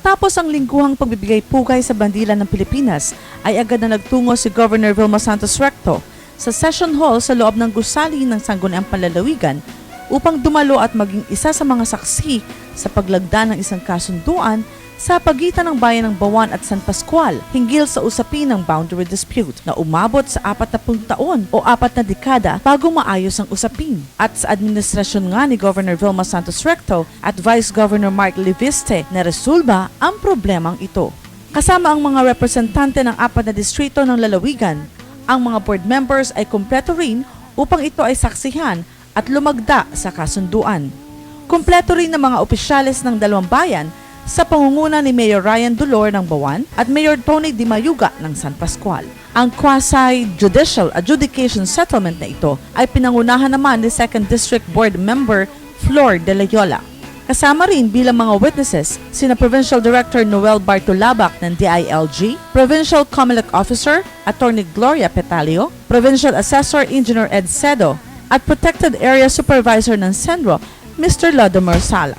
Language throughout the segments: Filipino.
Matapos ang lingguhang pagbibigay pugay sa bandila ng Pilipinas, ay agad na nagtungo si Governor Vilma Santos Recto sa session hall sa loob ng gusali ng Sangguniang Panlalawigan upang dumalo at maging isa sa mga saksi sa paglagda ng isang kasunduan sa pagitan ng bayan ng Bawan at San Pascual hinggil sa usapin ng boundary dispute na umabot sa 40 taon o 4 na dekada bago maayos ang usapin. At sa administrasyon nga ni Governor Vilma Santos Recto at Vice Governor Mark Leviste na resolba ang problemang ito. Kasama ang mga representante ng 4 na distrito ng lalawigan, ang mga board members ay kumpleto rin upang ito ay saksihan at lumagda sa kasunduan. Kumpleto rin ng mga opisyales ng dalawang bayan sa pangunguna ni Mayor Ryan Dolor ng Bawan at Mayor Tony Di Mayuga ng San Pascual. Ang quasi-judicial adjudication settlement na ito ay pinangunahan naman ni 2nd District Board Member Flor De Loyola. Kasama rin bilang mga witnesses sina Provincial Director Noel Bartolabac ng DILG, Provincial Comelec Officer Attorney Gloria Petalio, Provincial Assessor Engineer Ed Cedo at Protected Area Supervisor ng Senro Mr. Lodomar Sala.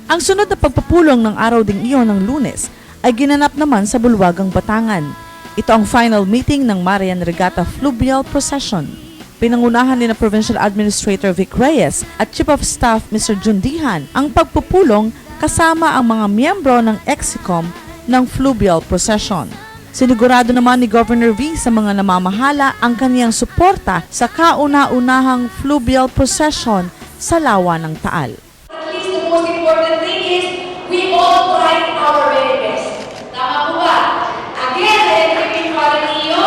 Ang sunod na pagpupulong ng araw ding iyon ng Lunes ay ginanap naman sa Bulwagang Batangan. Ito ang final meeting ng Marian Regatta Fluvial Procession. Pinangunahan ni na Provincial Administrator Vic Reyes at Chief of Staff Mr. Jundihan ang pagpupulong kasama ang mga miyembro ng EXICOM ng Fluvial Procession. Sinigurado naman ni Governor V sa mga namamahala ang kaniyang suporta sa kauna-unahang Fluvial Procession sa Lawa ng Taal. The most important thing is we all try our very best. Tama po ba? Again, let me follow you.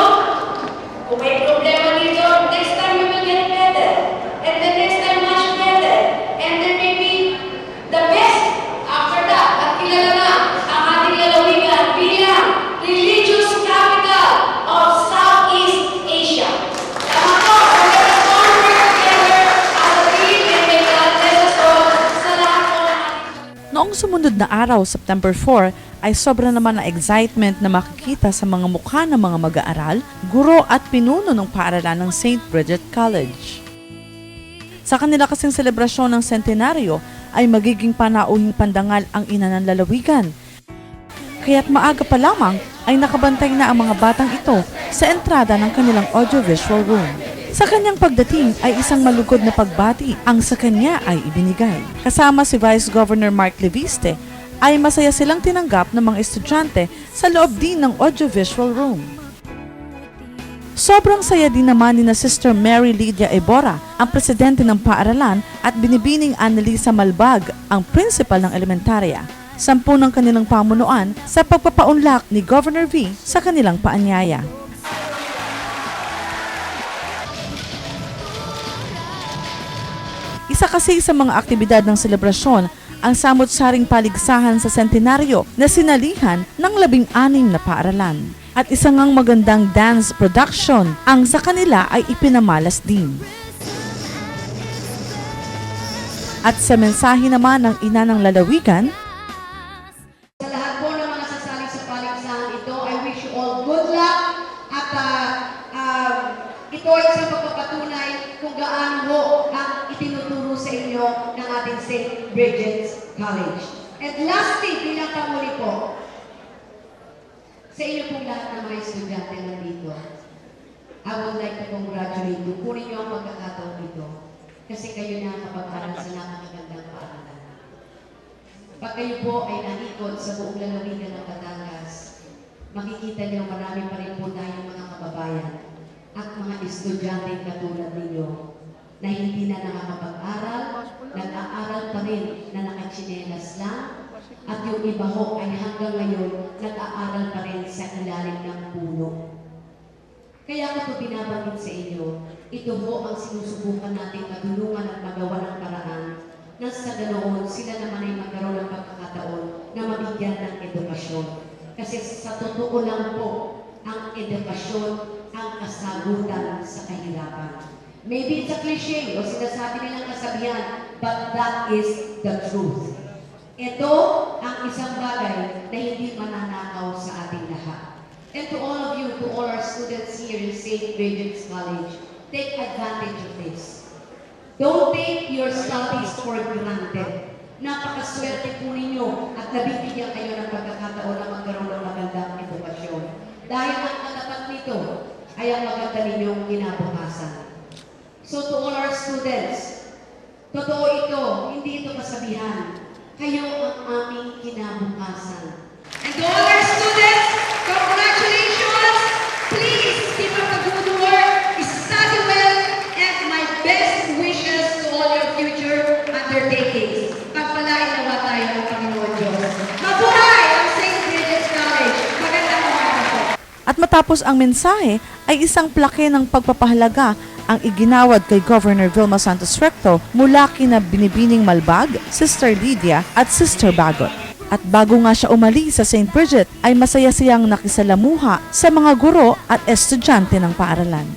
Kung may problema dito, next time we will get better. And the next time much better. And then maybe the best after that. At kilala na ang ating lalawigan bilang religious capital of Southeast Asia. Tama po. Let us all work together as a team and may God bless us all. Noong sumunod na araw, September 4, ay sobra naman na excitement na makikita sa mga mukha ng mga mag-aaral, guro at pinuno ng paaralan ng St. Bridget College. Sa kanila kasing selebrasyon ng sentenaryo ay magiging panauhing pandangal ang ina ng lalawigan. Kaya't maaga pa lamang ay nakabantay na ang mga batang ito sa entrada ng kanilang audiovisual room. Sa kanyang pagdating ay isang malugod na pagbati ang sa kanya ay ibinigay. Kasama si Vice Governor Mark Leviste ay masaya silang tinanggap ng mga estudyante sa loob din ng audiovisual room. Sobrang saya din naman ni na Sister Mary Lydia Ebora, ang presidente ng paaralan, at binibining Annalisa Malbag, ang principal ng elementarya. 10 ng kanilang pamunuan sa pagpapaunlak ni Governor V sa kanilang paanyaya. Isa kasi sa mga aktibidad ng selebrasyon ang samot-saring paligsahan sa sentenaryo na sinalihan ng 16 na paaralan. At isang ngang magandang dance production ang sa kanila ay ipinamalas din. At sa mensahe naman ng ina ng lalawigan, sa lahat po ng mga sasali sa paligsahan ito, I wish you all good luck at ito ay isang pagpapatunay kung gaano ho ang itinuturo sa inyo ng ating St. Bridget's College. And lastly, bilang pamuli po, sa inyo pong lahat ng mga estudyante nandito, I would like to congratulate you. Kunin niyo ang pagkakataon dito kasi kayo na kapag-aral sa napakagandang paaralan. Pag kayo po ay naikot sa buong lalawigan ng Batangas, makikita niyo marami pa rin po tayong mga kababayan at mga estudyante katulad ninyo na hindi na nakakapag-aral, nag-aaral pa rin na nakatsinelas lang, at yung iba ho ay hanggang ngayon nag-aaral pa rin sa ilalim ng puno. Kaya ko ito binabanggit sa inyo, ito ho ang sinusubukan natin matulungan at magawa ng paraan na sa ganoon sila naman ay magkaroon ng pagkakataon na mabigyan ng edukasyon. Kasi sa totoo lang po, ang edukasyon ang kasagutan sa kahirapan. Maybe it's a cliche o sinasabi nilang kasabihan, but that is the truth. Ito ang isang bagay na hindi mananakaw sa ating lahat. And to all of you, to all our students here in St. Bridget's College, take advantage of this. Don't take your studies for granted. Napakaswerte po ninyo at nabibigyan kayo ng pagkakataon na magkaroon ng magandang edukasyon. Dahil ang katapat nito ay ang maganda ninyong kinabukasan. So to all our students, totoo ito, hindi ito kasabihan. Kayo ang aming kinabukasan. And to all our students, congratulations! Please keep up the good work, study well, and my best wishes to all your future undertakings. Pagpalain nawa tayo ng Panginoon Diyos. Mabuhay ang St. Bridget's College! Magandang umaga po. At matapos ang mensahe ay isang plake ng pagpapahalaga ang iginawad kay Governor Vilma Santos Recto mula kina Binibining Malbag, Sister Lydia at Sister Bagot. At bago nga siya umalis sa St. Bridget ay masaya siyang nakisalamuha sa mga guro at estudyante ng paaralan.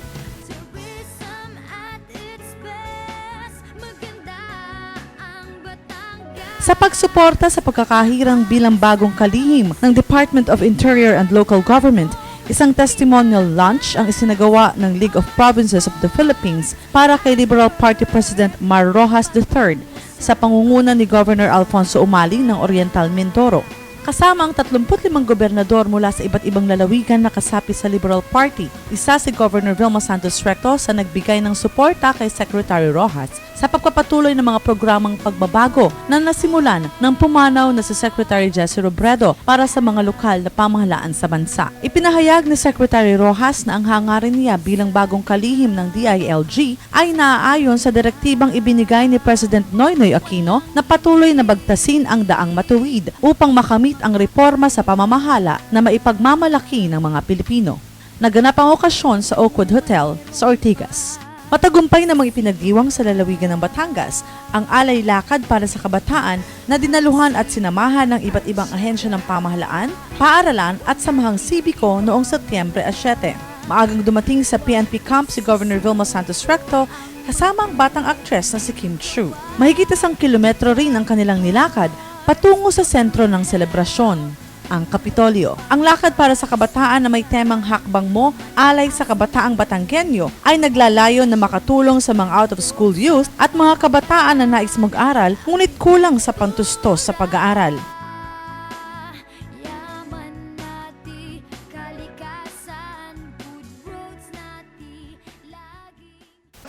Sa pagsuporta sa pagkakahirang bilang bagong kalihim ng Department of Interior and Local Government, isang testimonial lunch ang isinagawa ng League of Provinces of the Philippines para kay Liberal Party President Mar Rojas III sa pangunguna ni Governor Alfonso Umaling ng Oriental Mindoro. Kasama ang 35 gobernador mula sa iba't ibang lalawigan na kasapi sa Liberal Party. Isa si Governor Vilma Santos Recto sa nagbigay ng suporta kay Secretary Rojas sa pagpapatuloy ng mga programang pagbabago na nasimulan ng pumanaw na si Secretary Jesse Robredo para sa mga lokal na pamahalaan sa bansa. Ipinahayag ni Secretary Rojas na ang hangarin niya bilang bagong kalihim ng DILG ay naaayon sa direktibang ibinigay ni President Noynoy Aquino na patuloy na bagtasin ang daang matuwid upang makamit ang reforma sa pamamahala na maipagmamalaki ng mga Pilipino. Naganap ang okasyon sa Oakwood Hotel sa Ortigas. Matagumpay namang ipinagdiwang sa lalawigan ng Batangas ang alay lakad para sa kabataan na dinaluhan at sinamahan ng iba't ibang ahensya ng pamahalaan, paaralan at samahang sibiko noong Setyembre 7. Maagang dumating sa PNP camp si Governor Vilma Santos Recto kasama ang batang aktres na si Kim Chiu. Mahigit 1 kilometro rin ang kanilang nilakad patungo sa sentro ng selebrasyon, ang Kapitolyo. Ang lakad para sa kabataan na may temang Hakbang Mo, alay sa kabataang Batanggenyo ay naglalayo na makatulong sa mga out-of-school youth at mga kabataan na nais mag-aral ngunit kulang sa pantustos sa pag-aaral.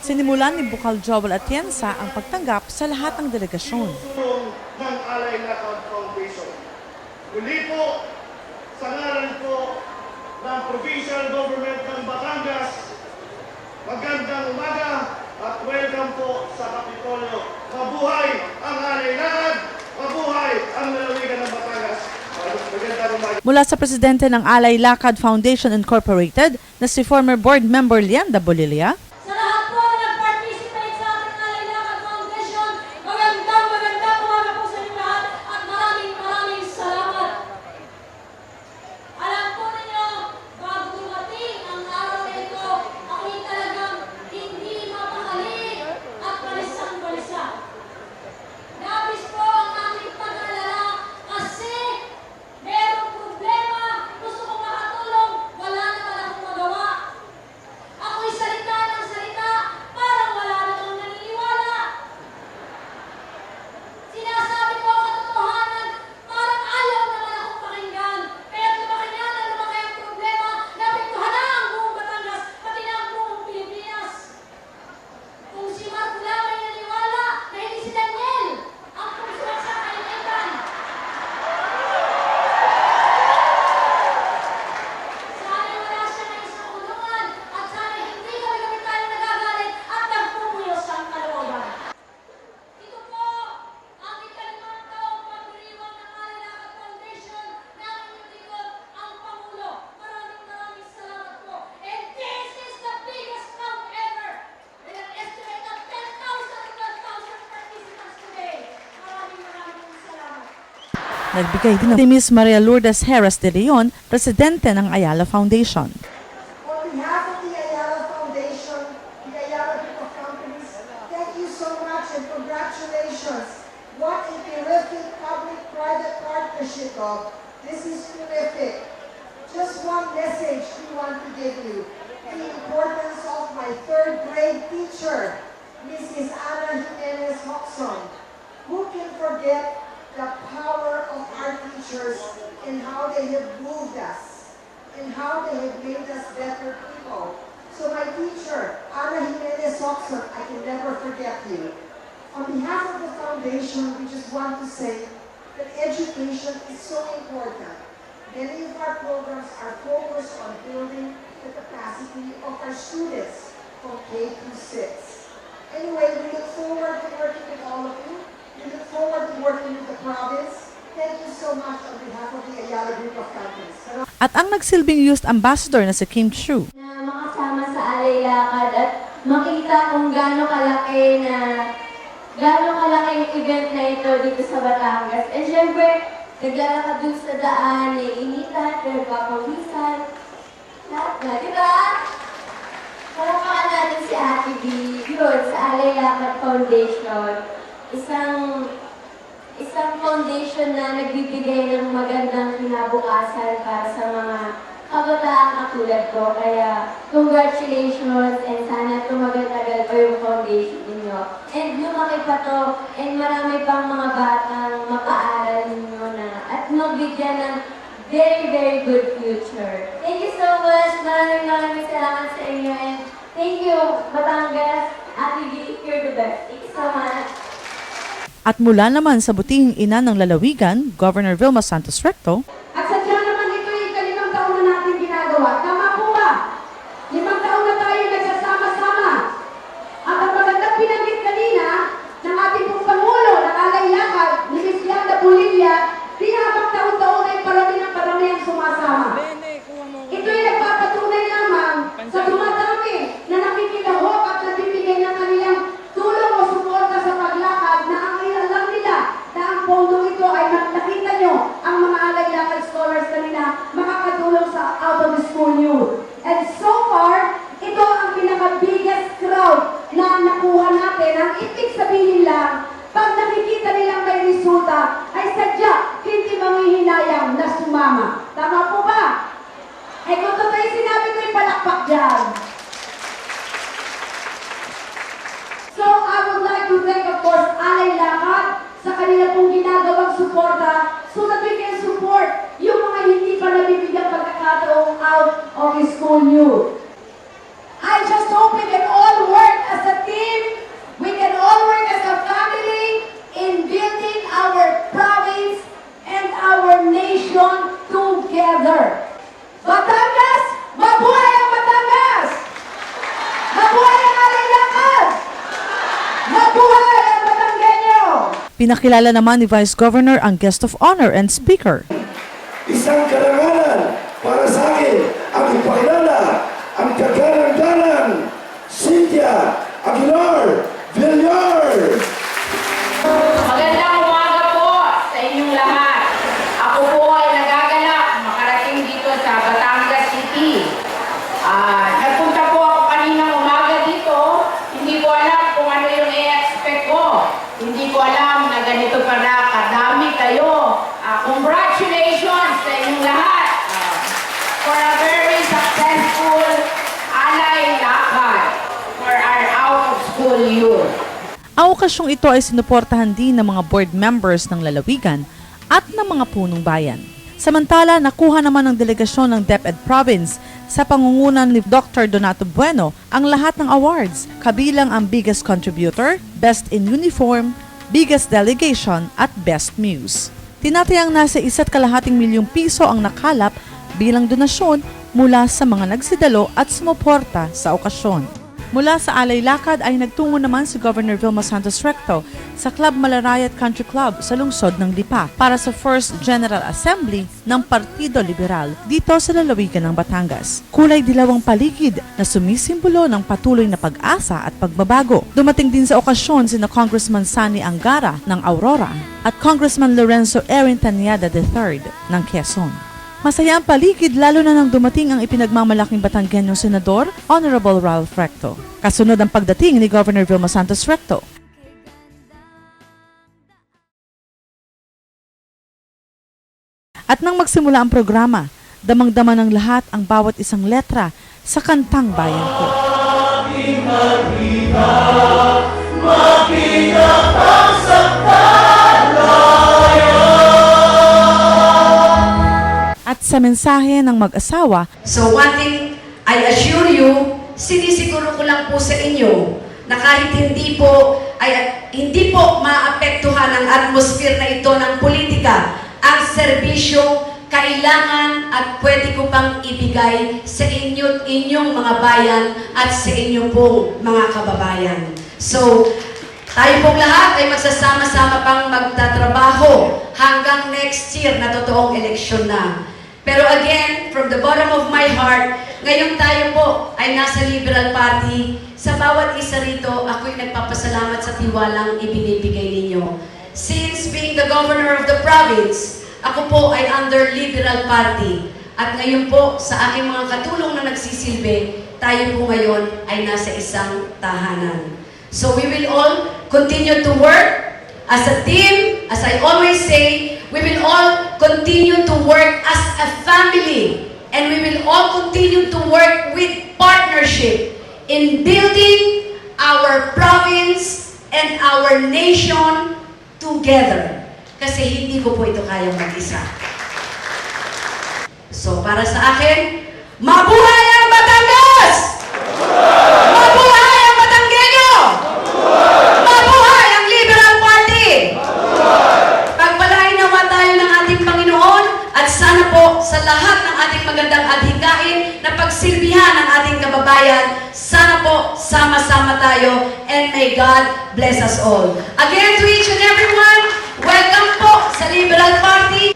Sinimulan ni Bukal Joel Atienza ang pagtanggap sa lahat ng delegasyon. Ng Alay Lakad Foundation. Muli po, sa ngalan po ng Provincial Government ng Batangas, magandang umaga at welcome po sa Kapitolyo. Mabuhay ang Alay Lakad, mabuhay ang lalawigan ng Batangas. Magandang umaga. Mula sa presidente ng Alay Lakad Foundation Incorporated na si former board member Lianda Bolilla, Sa lahat po na nag-participate sa ating Alay Lakad Foundation, magandang umaga po sa inyo lahat at maraming salamat. Alam po ninyo, bago dumating ang araw na ito, ako'y talagang hindi mapakali at balisang-balisa. Labis po ang aking pag-alala kasi merong problema, gusto kong makatulong, wala naman akong magawa. Ako'y salita ng salita, parang wala namang naniniwala. Sinasabi ko ang katotohanan, parang ayaw naman akong pakinggan. Kaya lumaki na lumaki ang problema, napektuhan na ang buong Batangas, pati na ang buong Pilipinas. Kung si Marco lang ay naniwala na hindi si Daniel ang pumusok sa kainitan. Sana wala siya na isang kulungan at sana hindi kami kapitan nagagalit at nagpupuyos sa kalooban. Ito po ang ikalimang taong pagdiriwang ng Alay Lakad Foundation na inyong likod ang Pangulo. Maraming salamat po. And this is the biggest count ever with an estimate of 10,000 to 12,000 participants today. Maraming salamat. nagbigay din si Ms. Maria Lourdes Heras de Leon, presidente ng Ayala Foundation. On behalf of the Ayala Foundation, the Ayala Group of Companies, thank you so much and congratulations. What a terrific public-private partnership of. This is terrific. Just one message we want to give you. The importance of my third grade teacher, Mrs. Ana Jimenez Hoxon. Who can forget the power of our teachers and how they have moved us and how they have made us better people? So my teacher, Ana Jimenez Oxon, I can never forget you. On behalf of the foundation, we just want to say that education is so important. Many of our programs are focused on building the capacity of our students from K through 6. Anyway, we look forward to working with all of you. We look forward to working with the province. Thank you so much on behalf of the Ayala Group of Companies. At ang nagsilbing youth ambassador na si Kim Chu, na makasama sa Alay Lakad at makita kung gaano kalaki yung event na ito dito sa Batangas. And syempre, naglalakad dun sa daan, naiinitan, nagpapawisan, lahat na, di ba? Palapakan natin si Ate B, yun, sa Alay Lakad Foundation. Isang foundation na nagbibigay ng magandang kinabukasan para sa mga kabataan katulad ko. Kaya, congratulations and sana tumagal-tagal pa yung foundation ninyo. And lumaki pa to, and marami pang mga batang mapaaral ninyo na at mabigyan ng very, very good future. Thank you so much. Maraming salamat sa inyo. And thank you, Batangas. Ate B, you're the best. Thank you so much. at mula naman sa butihing ina ng lalawigan, Governor Vilma Santos Recto, At sadya naman ito yung kalimang taon na natin ginagawa. Tama po ba? 5 taon na tayo nagsasama-sama. At ang magandang pinanggit kanina ng ating pong Pangulo, ng Alay Lakad, ni Ms. Yanda Pulilla, di na habang taon-taon ay parami ng parami ang sumasama. Ito'y nagpapatunay lamang sa dumadami na nakikilahok at nagbibigay ng kanilang tulong o suporta sa paglakad na ang alam nila na ang pondo ito ay nakita nyo ang mga Alay Lakad scholars kanina makakatulong sa out of the school youth. And so far, ito ang pinaka-biggest crowd na nakuha natin. Ang ibig sabihin lang, pag nakikita nilang may resulta, ay sadya hindi manghihinayang na sumama. Tama po ba? Eh kung totoo yung sinabi ko, ipalakpak dyan. So, I would like to thank, of course, Alay Lakad sa kanila pong ginagawang suporta so that we can support yung mga hindi pa nabibigyan pagkakataong out of the school youth. I just hope we can all work as a team, we can all work as a family in building our province and our nation together. Batangas! Mabuhay ang Batangas! Mabuhay ang Alay Lakad! Mabuhay ang Batanggenyo! pinakilala naman ni Vice Governor ang guest of honor and speaker. Isang karangalan para sa akin ang ipakilala ang kagalang-galang Cynthia Aguilar Villar. Magandang umaga po sa inyong lahat. Ako po ay nagagalak makarating dito sa Batangas City. Nagpunta po ako kaninang umaga dito. Hindi ko alam kung ano yung i-expect ko. Hindi ko alam na ganito pala kadami kayo. Congratulations sa inyong lahat for a very successful Alay Lakad for our out-of-school youth. Ang okasyong ito ay sinuportahan din ng mga board members ng lalawigan at ng mga punong bayan. Samantala, nakuha naman ng delegasyon ng DepEd Province sa pangungunan ni Dr. Donato Bueno ang lahat ng awards, kabilang ang Biggest Contributor, Best in Uniform, Biggest Delegation at Best Muse. Tinatayang nasa 1.2 milyong piso ang nakalap bilang donasyon mula sa mga nagsidalo at sumuporta sa okasyon. Mula sa Alay Lakad ay nagtungo naman si Governor Vilma Santos Recto sa Club Malarayat Country Club sa lungsod ng Lipa para sa First General Assembly ng Partido Liberal dito sa lalawigan ng Batangas. Kulay dilaw ang paligid na sumisimbolo ng patuloy na pag-asa at pagbabago. Dumating din sa okasyon sina Congressman Sani Angara ng Aurora at Congressman Lorenzo Erin Taniada III ng Quezon. Masaya ang paligid lalo na nang dumating ang ipinagmamalaking Batanggenyong Senador, Honorable Ralph Recto. Kasunod ang pagdating ni Governor Vilma Santos Recto. At nang magsimula ang programa, damang-dama ng lahat ang bawat isang letra sa kantang Bayan Ko. Makinapang sakta At sa mensahe ng mag-asawa, So one thing I assure you, sinisiguro ko lang po sa inyo na kahit hindi po maapektuhan ang atmosphere na ito ng politika, ang serbisyo kailangan at pwede ko pang ibigay sa inyong mga bayan at sa inyong pong mga kababayan. So, tayo pong lahat ay magsasama-sama pang magtatrabaho hanggang next year na totoong eleksyon na. Pero again, from the bottom of my heart, ngayon tayo po ay nasa Liberal Party. Sa bawat isa rito, ako'y nagpapasalamat sa tiwalang ibinibigay ninyo. Since being the governor of the province, ako po ay under Liberal Party. At ngayon po, sa aking mga katulong na nagsisilbi, tayo po ngayon ay nasa isang tahanan. So we will all continue to work as a team, as I always say, we will all continue to work as a family, and we will all continue to work with partnership in building our province and our nation together. Kasi hindi ko po ito kayang mag-isa. So para sa akin, mabuhay ang Batangas! Mabuhay ang Batanggenyo! Mabuhay ang Liberal Party! Pagpalain nawa tayo ng ating Panginoon at sana po sa lahat ng ating magandang adhikain na pagsilbihan ng ating kababayan, sana po sama-sama tayo and may God bless us all. Again to each and everyone, welcome po sa Liberal Party.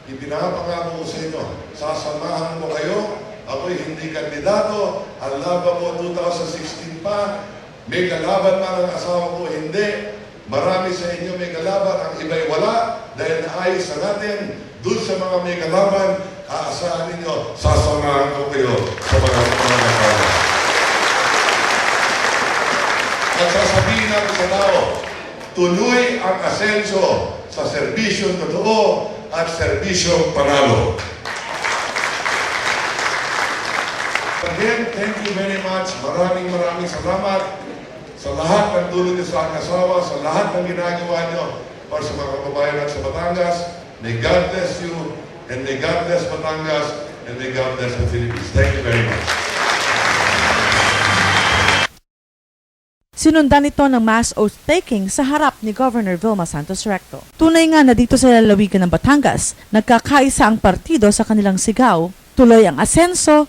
Ipinapangako ko sa inyo, sasamahan mo kayo, ako'y hindi kandidato, ang laban mo 2016 pa, may kalaban man ang asawa ko, hindi. Marami sa inyo may kalaban, ang iba'y wala, dahil naayos na natin, dun sa mga may kalaban, aasahan ninyo, sasamahan ko kayo sa mga kalaban. At sasabihin natin sa tao, tuloy ang asenso sa serbisyong totoo at serbisyong panalo. Again, thank you very much. Maraming salamat sa lahat ng tulong niyo sa aking asawa, sa lahat ng ginagawa niyo para sa mga kababayan at sa Batangas. May God bless you, and may God bless Batangas, and may God bless the Philippines. Thank you very much. sinundan ito ng mass oath-taking sa harap ni Governor Vilma Santos Recto. Tunay nga na dito sa lalawigan ng Batangas, nagkakaisa ang partido sa kanilang sigaw, tuloy ang asenso,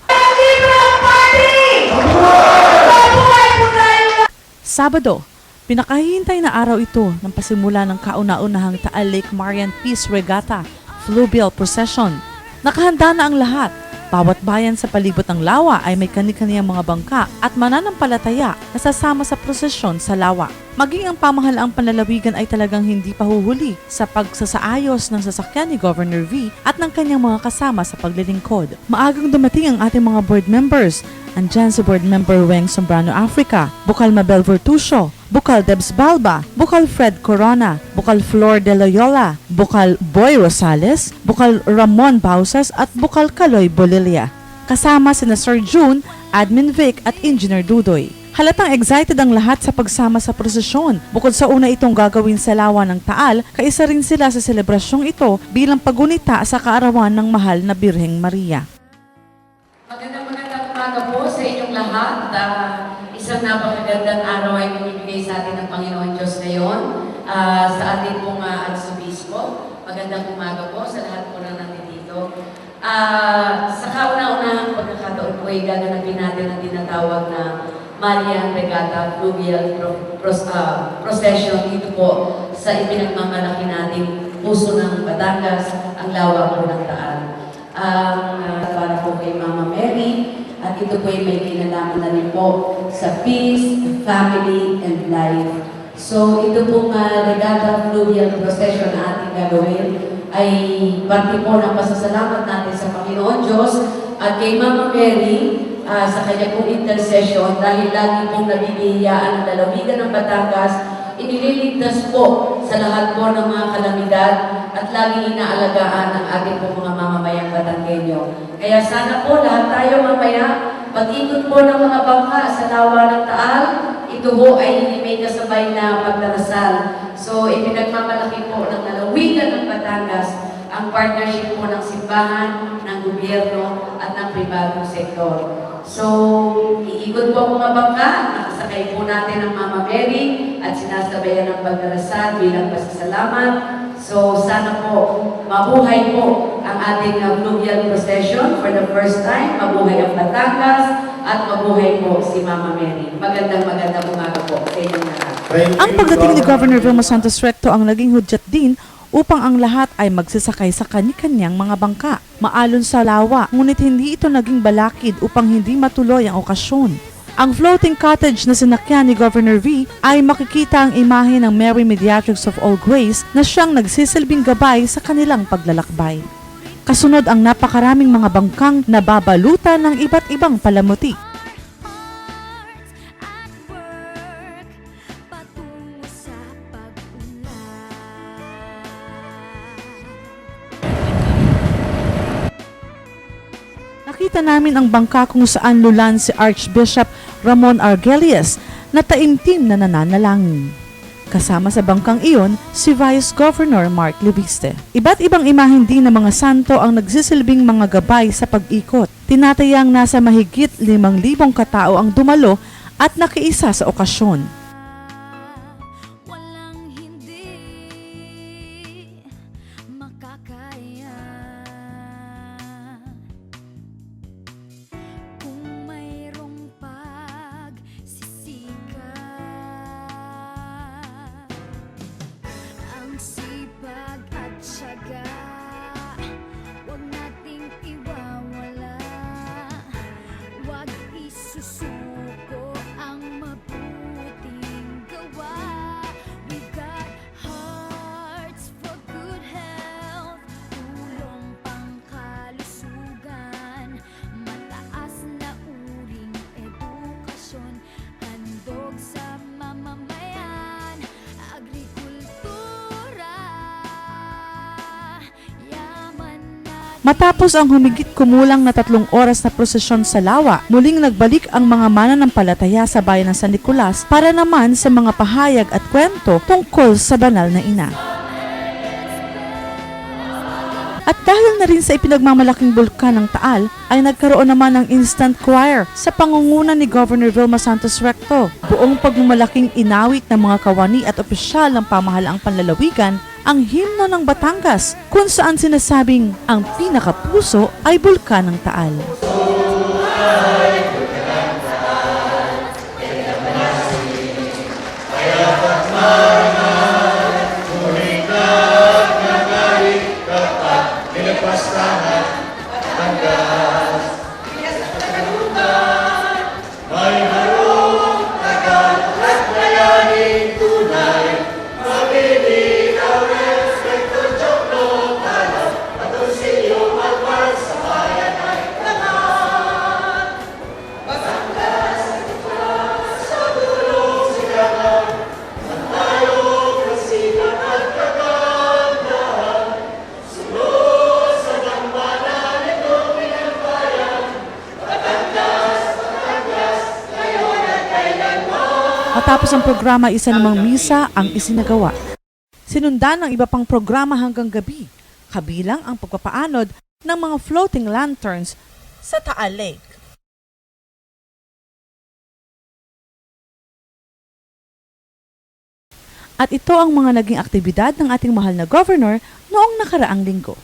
Sabado, pinakahihintay na araw ito ng pasimula ng kauna-unahang Taal Lake Marian Peace Regatta Fluvial Procession. Nakahanda na ang lahat. Bawat bayan sa palibot ng lawa ay may kani-kaniyang mga bangka at mananampalataya na sasama sa prosesyon sa lawa. Maging ang pamahalaang panlalawigan ay talagang hindi pa huhuli sa pagsasaayos ng sasakyan ni Governor V at ng kanyang mga kasama sa paglilingkod. Maagang dumating ang ating mga board members. Andyan si Board Member Weng Sombrano Africa, Bukal Mabel Vertusio, Bukal Debs Balba, Bukal Fred Corona, Bukal Flor de Loyola, Bukal Boy Rosales, Bukal Ramon Bausas at Bukal Kaloy Bolilia. Kasama sina Sir June, Admin Vic at Engineer Dudoy. Halatang excited ang lahat sa pagsama sa prosesyon. Bukod sa una itong gagawin sa lawa ng Taal, kaisa rin sila sa selebrasyong ito bilang pagunita sa kaarawan ng mahal na Birheng Maria. Magandang umaga po sa inyong lahat. Isang napakagandang araw ay binibigay sa atin ng Panginoon Diyos ngayon sa ating pong arsobispo. Magandang umaga po sa lahat po na nandito. Sa kauna-unahang pagkakataon po ay gaganapin natin ang tinatawag na Marian Regatta Fluvial Procession dito po sa ipinagmamalaki nating puso ng Batangas, ang lawa po ng Taal. Para po kay Mama Mary, at ito po ay may kinalaman na rin po sa peace, family, and life. So ito pong Regatta Fluvial Procession na ating gagawin ay parte po ng pasasalamat natin sa Panginoon Diyos at kay Mama Mary sa kanya pong intercession dahil lagi pong nabibihiyaan ang lalawigan ng Batangas, inililigtas po sa lahat po ng mga kalamidad at laging inaalagaan ang ating po mga mamamayang Batanggenyo. Kaya sana po lahat tayo mamaya, pag-ikot po ng mga bangka sa lawa ng Taal, ito po ay may kasabay na pagdarasal. So ipinagmamalaki po ng lalawigan ng Batangas ang partnership po ng simbahan, ng gobyerno, at ng pribadong sektor. So, iikot po ang mga bangka, nakasakay po natin ang Mama Mary at sinasabayan ng pagdarasal bilang pasasalamat. So, sana po mabuhay po ang ating fluvial procession for the first time, mabuhay ang Batangas, at mabuhay po si Mama Mary. Magandang umaga po sa inyong lahat. Ang pagdating ni Governor Vilma Santos Recto ang naging hudyat din upang ang lahat ay magsasakay sa kani-kanyang mga bangka. Maalon sa lawa, ngunit hindi ito naging balakid upang hindi matuloy ang okasyon. Ang floating cottage na sinakyan ni Governor V ay makikita ang imahe ng Mary Mediatrix of All Grace na siyang nagsisilbing gabay sa kanilang paglalakbay. Kasunod ang napakaraming mga bangkang nababalutan ng iba't ibang palamuti. Nakita namin ang bangka kung saan lulan si Archbishop Ramon Argelius na taimtim na nananalangin. Kasama sa bangkang iyon, si Vice Governor Mark Leviste. Iba't ibang imahen din ng mga santo ang nagsisilbing mga gabay sa pag-ikot. Tinatayang nasa mahigit 5,000 katao ang dumalo at nakiisa sa okasyon. Walang hindi makakaya. Kung mayroong pagsisika, ang sipag at tiyaga, huwag nating iwawala. Huwag isusuko ang mabuting gawa. We've got hearts for good health, tulong pangkalusugan, mataas na uring edukasyon, handog sa mamamayan, agrikultura, yaman na. Matapos ang humigit kumulang na 3 oras na prosesyon sa lawa, muling nagbalik ang mga mananampalataya sa bayan ng San Nicolas para naman sa mga pahayag at kwento tungkol sa banal na ina. At dahil na rin sa ipinagmamalaking bulkan ng Taal, ay nagkaroon naman ng instant choir sa pangunguna ni Governor Vilma Santos Recto. Buong pagmamalaking inawit ng mga kawani at opisyal ng pamahalaang panlalawigan ang himno ng Batangas, kung saan sinasabing ang pinakapuso ay bulkan ng Taal. Matapos ang programa, isa namang misa ang isinagawa. Sinundan ng iba pang programa hanggang gabi, kabilang ang pagpapaanod ng mga floating lanterns sa Taal Lake. At ito ang mga naging aktibidad ng ating mahal na governor noong nakaraang linggo.